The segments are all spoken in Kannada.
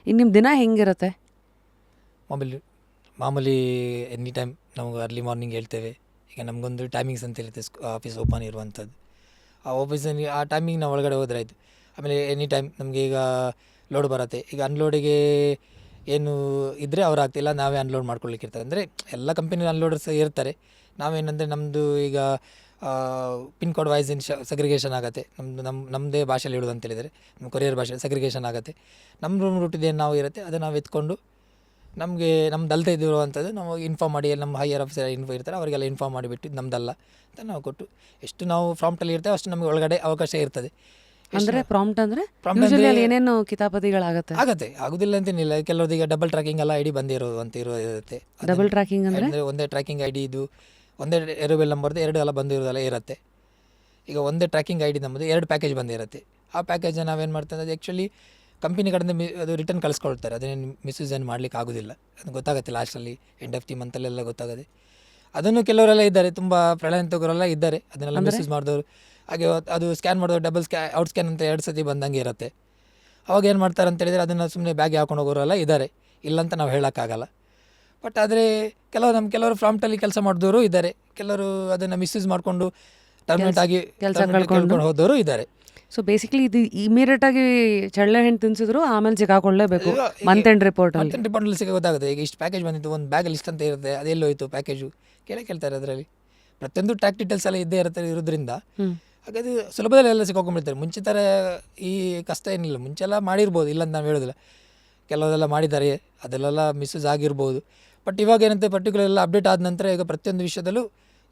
ಇನ್ನು ನಿಮ್ಮ ದಿನ ಹೆಂಗಿರುತ್ತೆ? ಮಾಮೂಲಿ ಮಾಮೂಲಿ ಎನಿ ಟೈಮ್ ನಾವು ಅರ್ಲಿ ಮಾರ್ನಿಂಗ್ ಹೇಳ್ತೇವೆ. ಈಗ ನಮಗೊಂದು ಟೈಮಿಂಗ್ಸ್ ಅಂತ ಇರುತ್ತೆ ಆಫೀಸ್ ಓಪನ್ ಇರುವಂಥದ್ದು. ಆ ಆಫೀಸಲ್ಲಿ ಆ ಟೈಮಿಂಗ್ ನಾವು ಒಳಗಡೆ ಹೋದ್ರೆ ಆಯಿತು. ಆಮೇಲೆ ಎನಿ ಟೈಮ್ ನಮಗೆ ಈಗ ಲೋಡ್ ಬರುತ್ತೆ. ಈಗ ಅನ್ಲೋಡಿಗೆ ಏನು ಇದ್ದರೆ ಅವ್ರು ಆಗ್ತಿಲ್ಲ, ನಾವೇ ಅನ್ಲೋಡ್ ಮಾಡ್ಕೊಳ್ಲಿಕ್ಕೆ ಇರ್ತಾರೆ. ಅಂದರೆ ಎಲ್ಲ ಕಂಪನಿ ಅನ್ಲೋಡರ್ಸ್ ಇರ್ತಾರೆ. ನಾವೇನಂದರೆ ನಮ್ಮದು ಈಗ ಪಿನ್ ಕೋಡ್ ವೈಸ್ ಸಗ್ರಿಗೇಷನ್ ಆಗುತ್ತೆ. ನಮ್ಮದೇ ಭಾಷೆಯಲ್ಲಿ ಹೇಳೋದು ಅಂತ ಹೇಳಿದರೆ ನಮ್ಮ ಕೊರಿಯರ್ ಭಾಷೆ ಸಗ್ರಿಗೇಷನ್ ಆಗುತ್ತೆ. ನಮ್ಮ ರೂಮ್ ರೂಟಿದೇನು ನಾವು ಇರುತ್ತೆ ಅದನ್ನು ನಾವು ಎತ್ಕೊಂಡು ನಮಗೆ ನಮ್ದು ಅಲ್ಲದೆ ಇರುವಂಥದ್ದು ನಾವು ಇನ್ಫಾರ್ಮ್ ಮಾಡಿ, ನಮ್ಮ ಹೈಯರ್ ಆಫೀಸರ್ ಇರ್ತಾರೆ ಅವರಿಗೆಲ್ಲ ಇನ್ಫಾರ್ಮ್ ಮಾಡಿಬಿಟ್ಟು ನಮ್ದಲ್ಲ ಅಂತ ನಾವು ಕೊಟ್ಟು ಎಷ್ಟು ನಾವು ಪ್ರಾಂಪ್ಟಲ್ಲಿ ಇರ್ತೇವೆ ಅಷ್ಟು ನಮಗೆ ಒಳಗಡೆ ಅವಕಾಶ ಇರ್ತದೆ. ಅಂದರೆ ಪ್ರಾಂಪ್ಟ್ ಅಂದರೆ ಪ್ರಾಂಪ್ಟ್ ಯೂಶಲಿ ಅಂದರೆ ಅಲ್ಲಿ ಏನೇನು ಕಿತಾಪತಿಗಳಾಗತ್ತೆ? ಆಗುತ್ತೆ, ಆಗೋದಿಲ್ಲ ಅಂತೇನಿಲ್ಲ. ಕೆಲವ್ರದ್ದು ಈಗ ಡಬಲ್ ಟ್ರ್ಯಾಕಿಂಗ್ ಎಲ್ಲ ಐ ಡಿ ಇರುತ್ತೆ. ಡಬಲ್ ಟ್ರ್ಯಾಕಿಂಗ್ ಅಂದರೆ ಅಂದರೆ ಒಂದೇ ಟ್ರ್ಯಾಕಿಂಗ್ ಐ ಡಿ ಇದು ಒಂದೇ ಏರೋಬೆಲ್ ನಂಬರ್ದು ಎರಡು ಎಲ್ಲ ಬಂದಿರೋದೆಲ್ಲ ಇರುತ್ತೆ. ಈಗ ಒಂದೇ ಟ್ರ್ಯಾಕಿಂಗ್ ಐ ಡಿ ನಮ್ಮದು 2 ಪ್ಯಾಕೇಜ್ ಬಂದಿರುತ್ತೆ. ಆ ಪ್ಯಾಕೇಜನ್ನು ನಾವೇನು ಮಾಡ್ತೇವೆ ಅದು ಆ್ಯಕ್ಚುಲಿ ಕಂಪನಿ ಕಡೆಯಿಂದ ಅದು ರಿಟರ್ನ್ ಕಳಿಸ್ಕೊಳ್ತಾರೆ. ಅದನ್ನೇನು ಮಿಸ್ಯೂಸ್ ಏನು ಮಾಡಲಿಕ್ಕೆ ಆಗೋದಿಲ್ಲ. ಅದು ಗೊತ್ತಾಗುತ್ತೆ ಲಾಸ್ಟಲ್ಲಿ ಎಂಡ್ ಆಫ್ ದಿ ಮಂತಲ್ಲೆಲ್ಲ ಗೊತ್ತಾಗುತ್ತೆ. ಅದನ್ನು ಕೆಲವರೆಲ್ಲ ಇದ್ದಾರೆ, ತುಂಬ ಪ್ರಳಯಂತಕರೆಲ್ಲ ಇದ್ದಾರೆ ಅದನ್ನೆಲ್ಲ ಮಿಸ್ಯೂಸ್ ಮಾಡಿದವರು. ಹಾಗೆ ಅದು ಸ್ಕ್ಯಾನ್ ಮಾಡಿದವರು ಡಬಲ್ ಔಟ್ ಸ್ಕ್ಯಾನ್ ಅಂತ 2 ಸತಿ ಬಂದಂಗೆ ಇರುತ್ತೆ. ಅವಾಗ ಏನು ಮಾಡ್ತಾರೆ ಅಂತ ಹೇಳಿದರೆ ಅದನ್ನು ಸುಮ್ಮನೆ ಬ್ಯಾಗ್ ಹಾಕೊಂಡು ಹೋಗೋರೆಲ್ಲ ಇದ್ದಾರೆ, ಇಲ್ಲಂತ ನಾವು ಹೇಳೋಕ್ಕಾಗಲ್ಲ. ಬಟ್ ಆದರೆ ಕೆಲವರು ಪ್ರಾಂಪ್ಟಲ್ಲಿ ಕೆಲಸ ಮಾಡಿದವರು ಇದ್ದಾರೆ, ಕೆಲವರು ಅದನ್ನು ಮಿಸ್ಯೂಸ್ ಮಾಡಿಕೊಂಡು ಟರ್ಮಿನೇಟ್ ಆಗಿ ಕಳ್ಕೊಂಡು ಹೋದವರು ಇದ್ದಾರೆ. ಸೊ ಬೇಸಿಕಲಿ ಇದು ಇಮಿಡಿಯೇಟಾಗಿ ಚಳ್ಳೆ ಹಣ್ಣು ತಿನ್ಸಿದ್ರು ಆಮೇಲೆ ಸಿಕ್ಕಾಕೊಳ್ಳೇಬೇಕು ಮಂತ್ ಎಂಡ್ ರಿಪೋರ್ಟಲ್ಲಿ. ರಿಪೋರ್ಟಲ್ಲಿ ಸಿಗ ಗೊತ್ತಾಗುತ್ತೆ. ಈಗ ಇಷ್ಟು ಪ್ಯಾಕೇಜ್ ಬಂದಿತ್ತು, ಒಂದು ಬ್ಯಾಗಲ್ಲಿ ಇಷ್ಟು ಅಂತ ಇರುತ್ತೆ, ಅದೆಲ್ಲಿ ಹೋಯಿತು ಪ್ಯಾಕೇಜು ಕೇಳ್ತಾರೆ. ಅದರಲ್ಲಿ ಪ್ರತಿಯೊಂದು ಟ್ಯಾಕ್ ಡೀಟೇಲ್ಸ್ ಎಲ್ಲ ಇದ್ದೇ ಇರೋದ್ರಿಂದ ಹಾಗಾದ್ರೆ ಸುಲಭದಲ್ಲಿ ಎಲ್ಲ ಸಿಕ್ಕಾಕೊಂಡ್ಬಿಡ್ತಾರೆ. ಮುಂಚೆ ಥರ ಈ ಕಷ್ಟ ಏನಿಲ್ಲ, ಮುಂಚೆಲ್ಲ ಮಾಡಿರ್ಬೋದು, ಇಲ್ಲಂತ ನಾವು ಹೇಳೋದಿಲ್ಲ, ಕೆಲವರೆಲ್ಲ ಮಾಡಿದ್ದಾರೆ, ಅದೆಲ್ಲ ಮಿಸ್ಯೂಸ್ ಆಗಿರ್ಬೋದು. ಬಟ್ ಇವಾಗ ಏನಂತೆ ಪರ್ಟಿಕ್ಯುಲರ್ ಎಲ್ಲ ಅಪ್ಡೇಟ್ ಆದ ನಂತರ ಈಗ ಪ್ರತಿಯೊಂದು ವಿಷಯದಲ್ಲೂ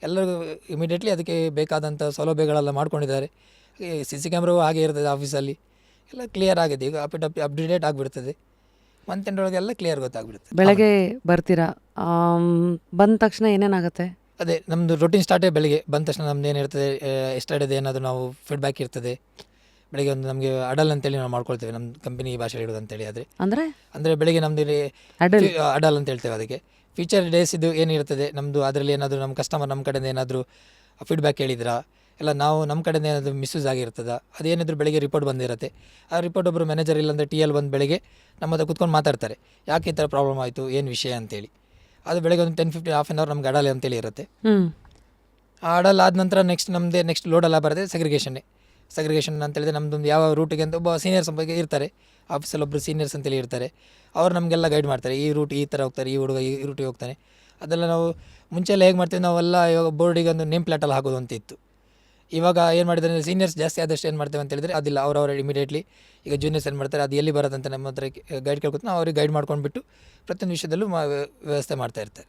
ಎಲ್ಲರೂ ಇಮಿಡಿಯೇಟ್ಲಿ ಅದಕ್ಕೆ ಬೇಕಾದಂಥ ಸೌಲಭ್ಯಗಳೆಲ್ಲ ಮಾಡ್ಕೊಂಡಿದ್ದಾರೆ. CC ಕ್ಯಾಮ್ರಾವು ಹಾಗೆ ಇರ್ತದೆ ಆಫೀಸಲ್ಲಿ, ಎಲ್ಲ ಕ್ಲಿಯರ್ ಆಗಿದೆ. ಈಗ ಅಪ್ಡೇಟ್ ಆಗಿಬಿಡ್ತದೆ, ಮಂತ್ ಎಂಡ್ ಒಳಗೆಲ್ಲ ಕ್ಲಿಯರ್ ಗೊತ್ತಾಗ್ಬಿಡುತ್ತೆ. ಬೆಳಗ್ಗೆ ಬರ್ತೀರಾ, ಬಂದ ತಕ್ಷಣ ಏನೇನಾಗುತ್ತೆ? ಅದೇ ನಮ್ಮದು ರೊಟೀನ್ ಸ್ಟಾರ್ಟೇ ಬೆಳಗ್ಗೆ ಬಂದ ತಕ್ಷಣ ನಮ್ದು ಏನಿರ್ತದೆ, ಎಸ್ಟರ್ಡೇದು ಏನಾದರೂ ನಾವು ಫೀಡ್ಬ್ಯಾಕ್ ಇರ್ತದೆ. ಬೆಳಗ್ಗೆ ಒಂದು ನಮಗೆ ಅಡಲ್ ಅಂತೇಳಿ ನಾವು ಮಾಡ್ಕೊಳ್ತೇವೆ, ನಮ್ಮ ಕಂಪನಿ ಭಾಷೆಯಲ್ಲಿ ಇಡೋದು ಅಂತೇಳಿ. ಅಂದರೆ ಬೆಳಗ್ಗೆ ನಮ್ಮದು ಅಡಲ್ ಅಂತ ಹೇಳ್ತೇವೆ. ಅದಕ್ಕೆ ಫ್ಯೂಚರ್ ಡೇಸ್ ಇದು ಏನಿರ್ತದೆ ನಮ್ಮದು, ಅದರಲ್ಲಿ ಏನಾದರೂ ನಮ್ಮ ಕಸ್ಟಮರ್ ನಮ್ಮ ಕಡೆಯಿಂದ ಏನಾದರೂ ಫೀಡ್ಬ್ಯಾಕ್ ಹೇಳಿದ್ರಾ, ಎಲ್ಲ ನಾವು ನಮ್ಮ ಕಡೆಯಿಂದ ಏನಾದರೂ ಮಿಸ್ಯೂಸ್ ಆಗಿರ್ತದೆ, ಅದೇನಿದ್ರು ಬೆಳಗ್ಗೆ ರಿಪೋರ್ಟ್ ಬಂದಿರುತ್ತೆ. ಆ ರಿಪೋರ್ಟ್ ಒಬ್ಬರು ಮ್ಯಾನೇಜರ್ ಇಲ್ಲಾಂದರೆ TL ಬಂದು ಬೆಳಗ್ಗೆ ನಮ್ಮ ಹತ್ರ ಕುತ್ಕೊಂಡು ಮಾತಾಡ್ತಾರೆ, ಯಾಕೆ ಈ ಥರ ಪ್ರಾಬ್ಲಮ್ ಆಯಿತು, ಏನು ವಿಷಯ ಅಂತೇಳಿ. ಅದು ಬೆಳಗ್ಗೆ ಒಂದು 10-15 ಹಾಫ್ ಆನ್ ಅವರ್ ನಮ್ಗೆ ಅಡಲ್ ಅಂತೇಳಿ ಇರುತ್ತೆ. ಆ ಅಡಲ್ ಆದ ನಂತರ ನೆಕ್ಸ್ಟ್ ಲೋಡೆಲ್ಲ ಬರುತ್ತೆ ಸಗ್ರಿಗೇಷನ್ ಅಂತೇಳಿದ್ರೆ ನಮ್ಮದೊಂದು ಯಾವ ರೂಟಿಗೆ ಅಂತ ಒಬ್ಬ ಸೀನಿಯರ್ಸ್ ಬಗ್ಗೆ ಇರ್ತಾರೆ ಆಫೀಸಲ್ಲಿ, ಒಬ್ಬರು ಸೀನಿಯರ್ಸ್ ಅಂತೇಳಿ ಇರ್ತಾರೆ. ಅವ್ರು ನಮಗೆಲ್ಲ ಗೈಡ್ ಮಾಡ್ತಾರೆ, ಈ ರೂಟ್ ಈ ಥರ ಹೋಗ್ತಾರೆ, ಈ ಹುಡುಗ ಈ ರೂಟಿಗೆ ಹೋಗ್ತಾನೆ. ಅದೆಲ್ಲ ನಾವು ಮುಂಚೆ ಎಲ್ಲ ಹೇಗೆ ಮಾಡ್ತೀವಿ, ನಾವೆಲ್ಲ ಇವಾಗ ಬೋರ್ಡಿಗೆ ಒಂದು ನೇಮ್ ಪ್ಲೇಟಲ್ಲಿ ಹಾಕೋದು ಅಂತ ಇತ್ತು. ಇವಾಗ ಏನು ಮಾಡಿದ್ದಾರೆ, ಸೀನಿಯರ್ಸ್ ಜಾಸ್ತಿ ಆದಷ್ಟು ಏನು ಮಾಡ್ತೇವೆ ಅಂತ ಹೇಳಿದರೆ ಅದಿಲ್ಲ, ಅವ್ರವ್ರು ಇಮಿಡಿಯೇಟ್ಲಿ ಈಗ ಜೂನಿಯರ್ಸ್ ಏನು ಮಾಡ್ತಾರೆ, ಅದು ಎಲ್ಲಿ ಬರೋದಂತ ನಮ್ಮ ಹತ್ರ ಗೈಡ್ ಕೇಳ್ಕೊತ ನಾವು ಅವ್ರಿಗೆ ಗೈಡ್ ಮಾಡ್ಕೊಂಡ್ಬಿಟ್ಟು ಪ್ರತಿಯೊಂದು ವಿಷಯದಲ್ಲೂ ವ್ಯವಸ್ಥೆ ಮಾಡ್ತಾ ಇರ್ತಾರೆ.